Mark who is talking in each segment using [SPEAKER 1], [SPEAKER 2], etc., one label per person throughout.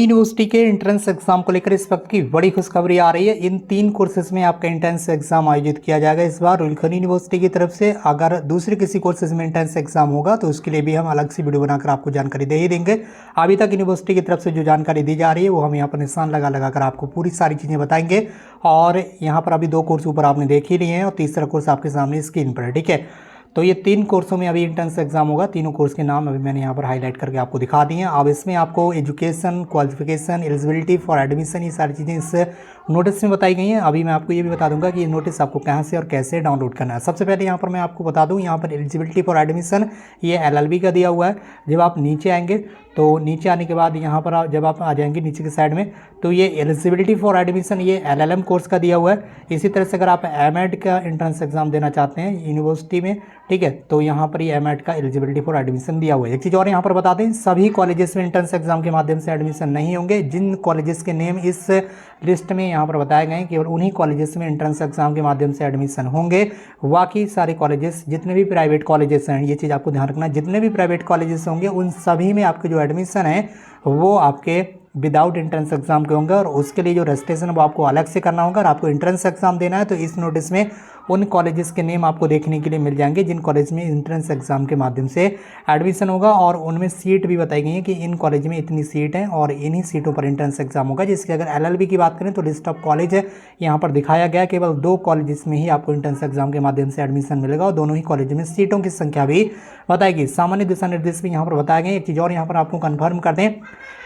[SPEAKER 1] University के entrance exam को लेकर इस वक्त की बड़ी खुशखबरी आ रही है। इन 3 कोर्सेज में आपका एंट्रेंस एग्जाम आयोजित किया जाएगा इस बार रुलखनी यूनिवर्सिटी की तरफ से। अगर दूसरे किसी कोर्सेज में एंट्रेंस एग्जाम होगा तो उसके लिए भी हम अलग से वीडियो बनाकर आपको जानकारी दे ही देंगे। अभी तक यूनिवर्सिटी की तरफ से जो जानकारी दी जा रही है वो हम यहाँ पर निशान लगा कर आपको पूरी सारी चीज़ें बताएंगे। और यहाँ पर अभी 2 कोर्स ऊपर आपने देख ही लिए हैं और तीसरा कोर्स आपके सामने स्क्रीन पर है, ठीक है। तो ये 3 कोर्सों में अभी एंट्रेंस एग्जाम होगा। तीनों कोर्स के नाम अभी मैंने यहाँ पर हाईलाइट करके आपको दिखा दिए हैं। अब इसमें आपको education, qualification, eligibility for admission, ये सारी चीज़ें इस नोटिस में बताई गई हैं। अभी मैं आपको ये भी बता दूंगा कि ये नोटिस आपको कहाँ से और कैसे डाउनलोड करना है। सबसे पहले यहाँ पर मैं आपको बता दूँ, यहाँ पर एलिजिबिलिटी फॉर एडमिशन ये LLB का दिया हुआ है। जब आप नीचे आएंगे तो नीचे आने के बाद यहाँ पर जब आप आ जाएंगे नीचे की साइड में तो ये एलिजिबिलिटी फॉर एडमिशन ये LLM कोर्स का दिया हुआ है। इसी तरह से अगर आप M.Ed का एंट्रेंस एग्जाम देना चाहते हैं यूनिवर्सिटी में, ठीक है, तो यहाँ पर ये M.Ed का एलिजिबिलिटी फॉर एडमिशन दिया हुआ है। एक चीज़ और यहाँ पर बता दें, सभी कॉलेजेस में एंट्रेंस एग्जाम के माध्यम से एडमिशन नहीं होंगे। जिन कॉलेजेस के नेम इस लिस्ट में यहाँ पर बताए गए हैं केवल उन्हीं कॉलेजेस में एंट्रेंस एग्जाम के माध्यम से एडमिशन होंगे। बाकी सारे कॉलेजेस, जितने भी प्राइवेट कॉलेजेस हैं, ये चीज़ आपको ध्यान रखना है, जितने भी प्राइवेट कॉलेजेस होंगे उन सभी में आपके जो एडमिशन है वो आपके विदाउट एंट्रेंस एग्जाम के होंगे। और उसके लिए जो रजिस्ट्रेशन है वो आपको अलग से करना होगा। और आपको एंट्रेंस एग्जाम देना है तो इस नोटिस में उन कॉलेजेस के नेम आपको देखने के लिए मिल जाएंगे जिन कॉलेज में एंट्रेंस एग्जाम के माध्यम से एडमिशन होगा। और उनमें सीट भी बताई गई है कि इन कॉलेज में इतनी सीट हैं और इन्हीं सीटों पर एंट्रेंस एग्जाम होगा। जिसकी अगर LLB की बात करें तो लिस्ट ऑफ कॉलेज है यहाँ पर दिखाया गया, केवल 2 कॉलेजेस में ही आपको एंट्रेंस एग्जाम के माध्यम से एडमिशन मिलेगा और दोनों ही कॉलेज में सीटों की संख्या भी बताएगी। सामान्य दिशा निर्देश भी यहाँ पर बताए गए। एक चीज़ और यहाँ पर आपको कन्फर्म कर दें,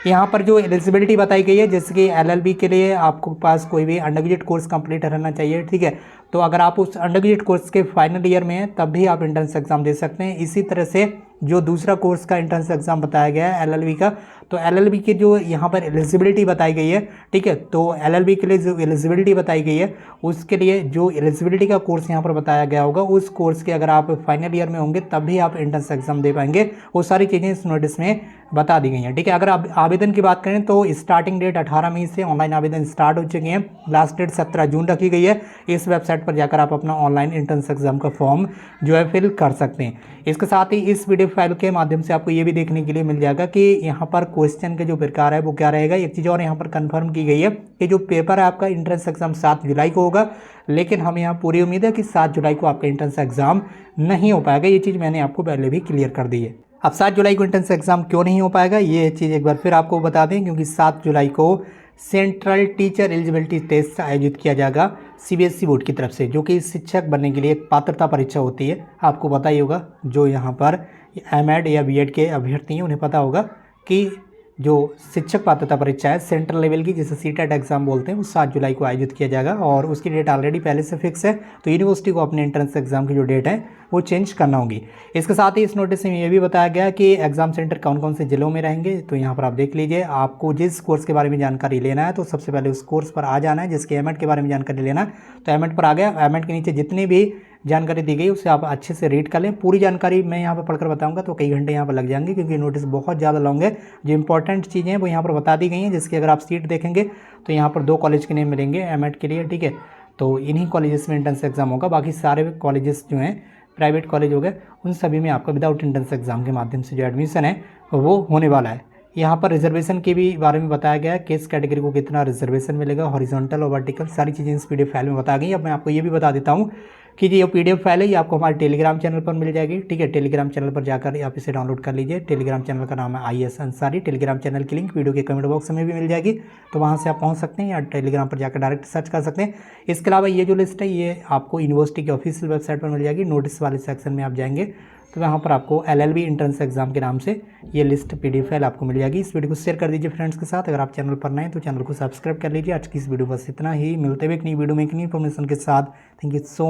[SPEAKER 1] यहाँ पर जो एलिजिबिलिटी बताई गई है, जैसे कि LLB के लिए आपको पास कोई भी अंडर ग्रेजुएट कोर्स कंप्लीट रहना चाहिए, ठीक है। तो अगर आप उस अंडर ग्रेजुएट कोर्स के फाइनल ईयर में हैं तब भी आप एंट्रेंस एग्जाम दे सकते हैं। इसी तरह से जो दूसरा कोर्स का एंट्रेंस एग्जाम बताया गया है LLB का, तो LLB की जो यहाँ पर एलिजिबिलिटी बताई गई है, ठीक है, तो LLB के लिए जो एलिजिबिलिटी बताई गई है उसके लिए जो एलिजिबिलिटी का कोर्स यहाँ पर बताया गया होगा उस कोर्स के अगर आप फाइनल ईयर में होंगे तब भी आप एंट्रेंस एग्जाम दे पाएंगे। वो सारी चीज़ें इस नोटिस में बता दी गई हैं, ठीक है। अगर आप आवेदन की बात करें तो स्टार्टिंग डेट 18 मई से ऑनलाइन आवेदन स्टार्ट हो चुके हैं। लास्ट डेट 17 जून रखी गई है। इस वेबसाइट पर जाकर आप अपना ऑनलाइन एंट्रेंस एग्जाम का फॉर्म जो है फिल कर सकते हैं। इसके साथ ही इस PDF फाइल के माध्यम से आपको ये भी देखने के लिए मिल जाएगा कि यहाँ पर क्वेश्चन के जो प्रकार है वो क्या रहेगा। एक चीज़ और यहाँ पर कंफर्म की गई है कि जो पेपर है आपका एंट्रेंस एग्जाम 7 जुलाई को होगा, लेकिन हमें यहाँ पूरी उम्मीद है कि 7 जुलाई को आपका एंट्रेंस एग्जाम नहीं हो पाएगा। ये चीज़ मैंने आपको पहले भी क्लियर कर दी है। अब 7 जुलाई को एंट्रेंस एग्जाम क्यों नहीं हो पाएगा ये चीज़ एक बार फिर आपको बता दें, क्योंकि 7 जुलाई को सेंट्रल टीचर एलिजिबिलिटी टेस्ट आयोजित किया जाएगा CBSE बोर्ड की तरफ से, जो कि शिक्षक बनने के लिए एक पात्रता परीक्षा होती है। आपको पता ही होगा, जो यहाँ पर M.Ed या B.Ed के अभ्यर्थी हैं उन्हें पता होगा कि जो शिक्षक पात्रता परीक्षा है सेंट्रल लेवल की, जिसे CTET एग्जाम बोलते हैं, वो 7 जुलाई को आयोजित किया जाएगा और उसकी डेट ऑलरेडी पहले से फिक्स है। तो यूनिवर्सिटी को अपने एंट्रेंस एग्जाम की जो डेट है वो चेंज करना होगी। इसके साथ ही इस नोटिस में ये भी बताया गया कि एग्जाम सेंटर कौन कौन से जिलों में रहेंगे। तो यहाँ पर आप देख लीजिए, आपको जिस कोर्स के बारे में जानकारी लेना है तो सबसे पहले उस कोर्स पर आ जाना है। जिसके M.Ed के बारे में जानकारी लेना है तो M.Ed पर आ गया। M.Ed के नीचे जितनी भी जानकारी दी गई उसे आप अच्छे से रीड कर लें। पूरी जानकारी मैं यहाँ पर पढ़कर बताऊंगा तो कई घंटे यहाँ पर लग जाएंगे, क्योंकि नोटिस बहुत ज़्यादा लॉन्ग है। जो इंपॉर्टेंट चीज़ें हैं वो यहाँ पर बता दी गई हैं, जिसकी अगर आप सीट देखेंगे तो यहाँ पर 2 कॉलेज के नेम मिलेंगे M.Ed के लिए, ठीक है। तो इन्हीं कॉलेजेस में एंट्रेंस एग्जाम होगा। बाकी सारे कॉलेजेस जो हैं प्राइवेट कॉलेज हो गए, उन सभी में आपका विदाउट एंट्रेंस एग्जाम के माध्यम से जो एडमिशन है वो होने वाला है। यहाँ पर रिजर्वेशन के भी बारे में बताया गया है, किस कैटेगरी को कितना रिजर्वेशन मिलेगा, हॉरिजॉन्टल और वर्टिकल, सारी चीज़ें इस PDF फाइल में बता गई। अब मैं आपको ये भी बता देता हूँ कि ये PDF फाइल है ये आपको हमारे टेलीग्राम चैनल पर मिल जाएगी, ठीक है। टेलीग्राम चैनल पर जाकर आप इसे डाउनलोड कर लीजिए। टेलीग्राम चैनल का नाम है IAS अंसारी। टेलीग्राम चैनल की लिंक वीडियो के कमेंट बॉक्स में भी मिल जाएगी, तो वहाँ से आप पहुँच सकते हैं या टेलीग्राम पर जाकर डायरेक्ट सर्च कर सकते हैं। इसके अलावा ये जो लिस्ट है ये आपको यूनिवर्सिटी की ऑफिशियल वेबसाइट पर मिल जाएगी। नोटिस वाले सेक्शन में आप जाएंगे तो वहाँ पर आपको LLB एंट्रेंस एग्जाम के नाम से ये लिस्ट PDF फाइल आपको मिल जाएगी। इस वीडियो को शेयर कर दीजिए फ्रेंड्स के साथ। अगर आप चैनल पर नए हैं तो चैनल को सब्सक्राइब कर लीजिए। आज की इस वीडियो बस इतना ही। मिलते हुए एक नई वीडियो में एक नई इन्फॉर्मेशन के साथ। Thank you so